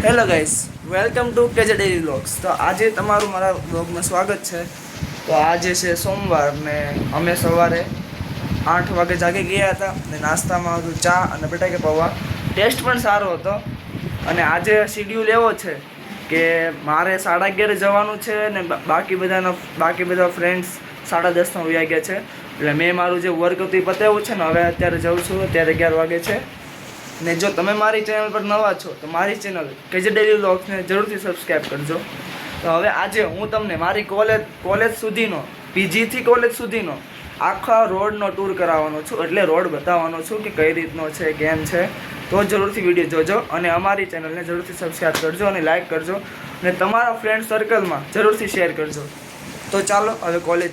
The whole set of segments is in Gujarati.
હેલો ગાઈસ, વેલકમ ટુ કેજે ડેલી વ્લોગ્સ। તો આજે તમારું મારા વ્લોગમાં સ્વાગત છે। તો આજે છે સોમવાર ને અમે સવારે 8 વાગે જાગી ગયા હતા ને નાસ્તામાં હતું ચા અને બટાકા પૌવા। ટેસ્ટ પણ સારો હતો અને આજે શેડ્યુલ એવો છે કે મારે 11:30 જવાનું છે ને બાકી બધા ફ્રેન્ડ્સ 10:30 વયા ગયા છે। એટલે મેં મારું જે વર્ક હતું એ પતાવ્યું છે ને હવે અત્યારે જાઉં છું। અત્યારે 11 વાગે છે ને જો તમે મારી ચેનલ પર નવા છો તો મારી ચેનલ કેજે ડેલી વ્લોગ્સને જરૂરથી સબસ્ક્રાઈબ કરજો। તો હવે આજે હું તમને મારી કોલેજ સુધીનો પીજીથી કોલેજ સુધીનો આખા રોડનો ટૂર કરાવવાનો છું, એટલે રોડ બતાવવાનો છું કે કઈ રીતનો છે, કેમ છે। તો જરૂરથી વિડીયો જોજો અને અમારી ચેનલને જરૂરથી સબસ્ક્રાઈબ કરજો અને લાઈક કરજો અને તમારા ફ્રેન્ડ સર્કલમાં જરૂરથી શેર કરજો। તો ચાલો હવે કોલેજ।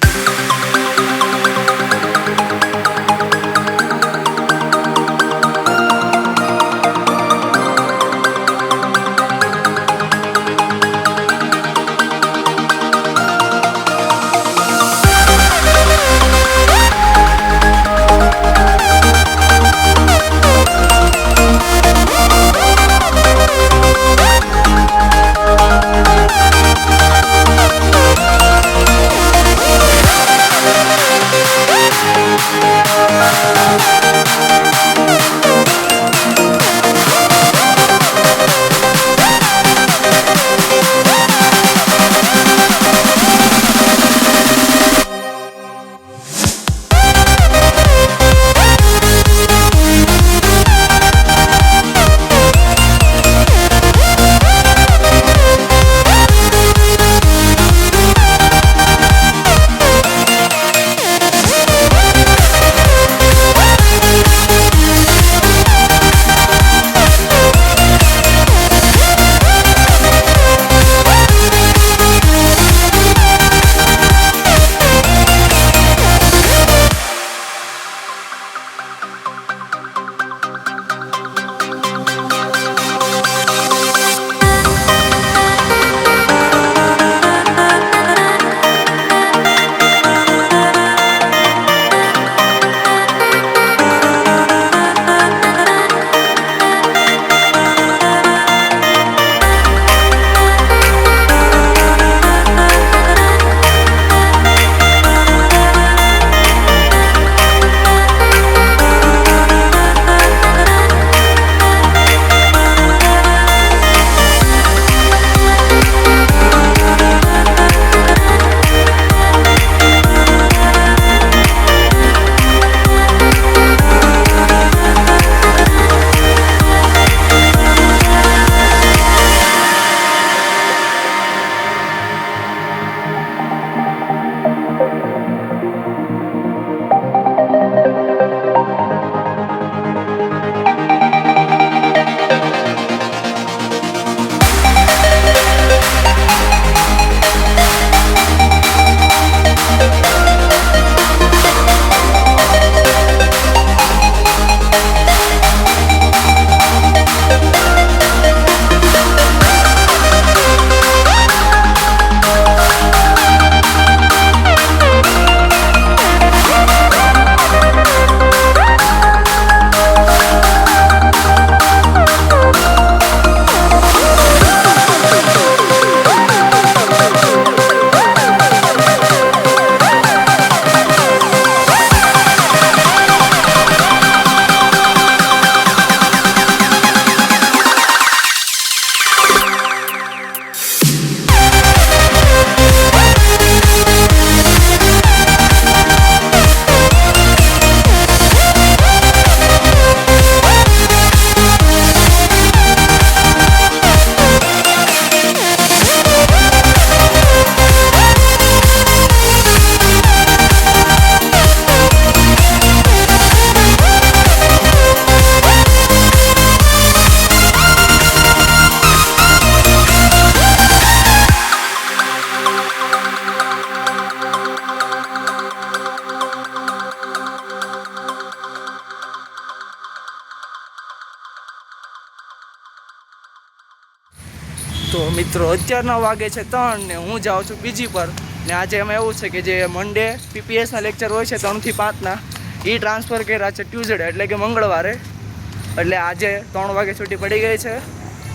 તો મિત્રો અત્યારના વાગે છે 3 ને હું જાઉં છું પીજી પર ને આજે એમાં એવું છે કે જે મંડે પીપીએસના લેક્ચર હોય છે 3 થી 5ના એ ટ્રાન્સફર કર્યા છે ટ્યુઝડે એટલે કે મંગળવારે। એટલે આજે 3 વાગે છૂટી પડી ગઈ છે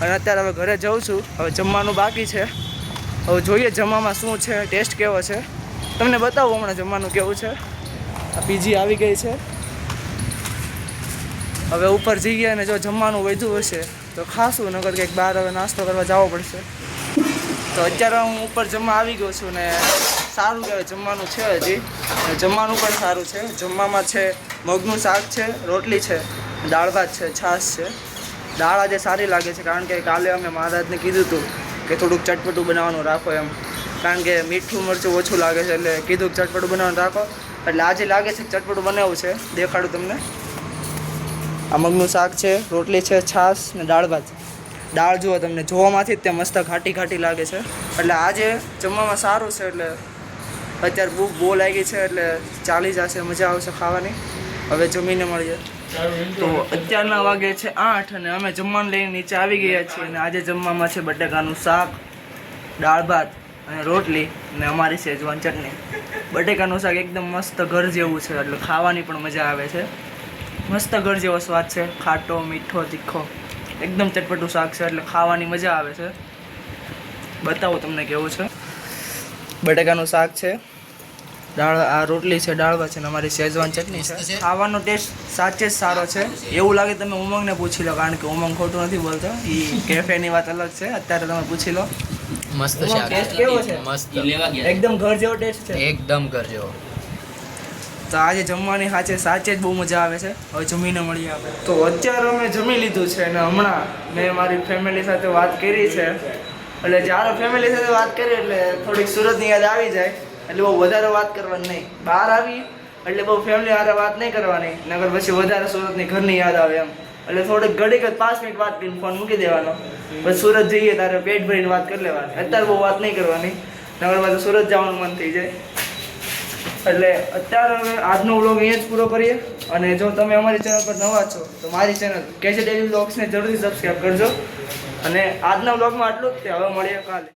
અને અત્યારે હવે ઘરે જાઉં છું. હવે જમવાનું બાકી છે. હવે જોઈએ જમવામાં શું છે, ટેસ્ટ કેવો છે, તમને બતાવું હમણાં જમવાનું કેવું છે. આ પીજી આવી ગઈ છે. હવે ઉપર જઈએ અને જો જમવાનું વધ્યું હશે તો ખાશું, નકર કંઈક બહાર હવે નાસ્તો કરવા જવો પડશે. તો અત્યારે હું ઉપર જમવા આવી ગયો છું ને સારું કહેવાય જમવાનું છે હજી. જમવાનું પણ સારું છે. જમવામાં છે મગનું શાક છે, રોટલી છે, દાળ ભાત છે, છાશ છે. દાળ આજે સારી લાગે છે કારણ કે કાલે અમે મહારાજને કીધું હતું કે થોડુંક ચટપટું બનાવવાનું રાખો એમ, કારણ કે મીઠું મરચું ઓછું લાગે છે એટલે કીધું કે ચટપટું બનાવવાનું રાખો. એટલે આજે લાગે છે કે ચટપટું બનાવવું છે. દેખાડું તમને. આ મગનું શાક છે, રોટલી છે, છાશ ને દાળ ભાત. દાળ જુઓ તમને જોવામાંથી જ તે મસ્ત ઘાટી ઘાટી લાગે છે. એટલે આજે જમવામાં સારું છે. એટલે અત્યારે ભૂખ બહુ લાગી છે એટલે ચાલી જશે, મજા આવશે ખાવાની. હવે જમીને મળીએ. તો અત્યારના વાગે છે 8 અને અમે જમવાનું લઈને નીચે આવી ગયા છીએ. અને આજે જમવામાં છે બટેકાનું શાક, દાળ ભાત અને રોટલી અને અમારી શેજવાન ચટણી. બટેકાનું શાક એકદમ મસ્ત ઘર જેવું છે એટલે ખાવાની પણ મજા આવે છે. મસ્ત ઘર જેવો સ્વાદ છે, ખાટો મીઠો તીખો એકદમ ચટપટું શાક છે એટલે ખાવાની મજા આવે છે. બતાવો તમને કેવું છે. બટેકાનું શાક છે, દાળ આ રોટલી છે, દાળ ભાત છે અને અમારી શેજવાન ચટણી છે. ખાવાનો ટેસ્ટ સાચે જ સારો છે. એવું લાગે તમે ઉમંગને પૂછી લો, કારણ કે ઉમંગ ખોટું નથી બોલતો. એ કેફેની વાત અલગ છે. અત્યારે તમે પૂછી લો. મસ્ત ઉમંગ, ટેસ્ટ કેવો છે? મસ્ત, એકદમ ઘર જેવો ટેસ્ટ છે. એકદમ ઘર જેવો. તો આજે જમવાની સાચે જ બહુ મજા આવે છે. હવે જમીને મળીએ આપણે. તો અત્યારે અમે જમી લીધું છે અને હમણાં મેં મારી ફેમિલી સાથે વાત કરી છે. એટલે જ્યારે ફેમિલી સાથે વાત કરી એટલે થોડીક સુરતની યાદ આવી જાય. એટલે બહુ વધારે વાત કરવાની નહીં. બહાર આવી એટલે બહુ ફેમિલી હારે વાત નહીં કરવાની, નકર પછી વધારે સુરતની ઘરની યાદ આવે એમ. એટલે થોડીક ઘડીક જ 5 મિનિટ વાત કરીને ફોન મૂકી દેવાનો. પછી સુરત જઈએ ત્યારે પેટ ભરીને વાત કરી લેવાની. અત્યારે બહુ વાત નહીં કરવાની, નકર પાછું સુરત જવાનું મન થઈ જાય. એટલે અત્યારે હવે આજનો વ્લોગ અહીંયા જ પૂરો કરીએ. અને જો તમે અમારી ચેનલ પર નવા છો તો મારી ચેનલ કેજે ડેલી વ્લોગ્સને જરૂરથી સબસ્ક્રાઈબ કરજો. અને આજના વ્લોગમાં આટલું જ. હવે મળીએ કાલે.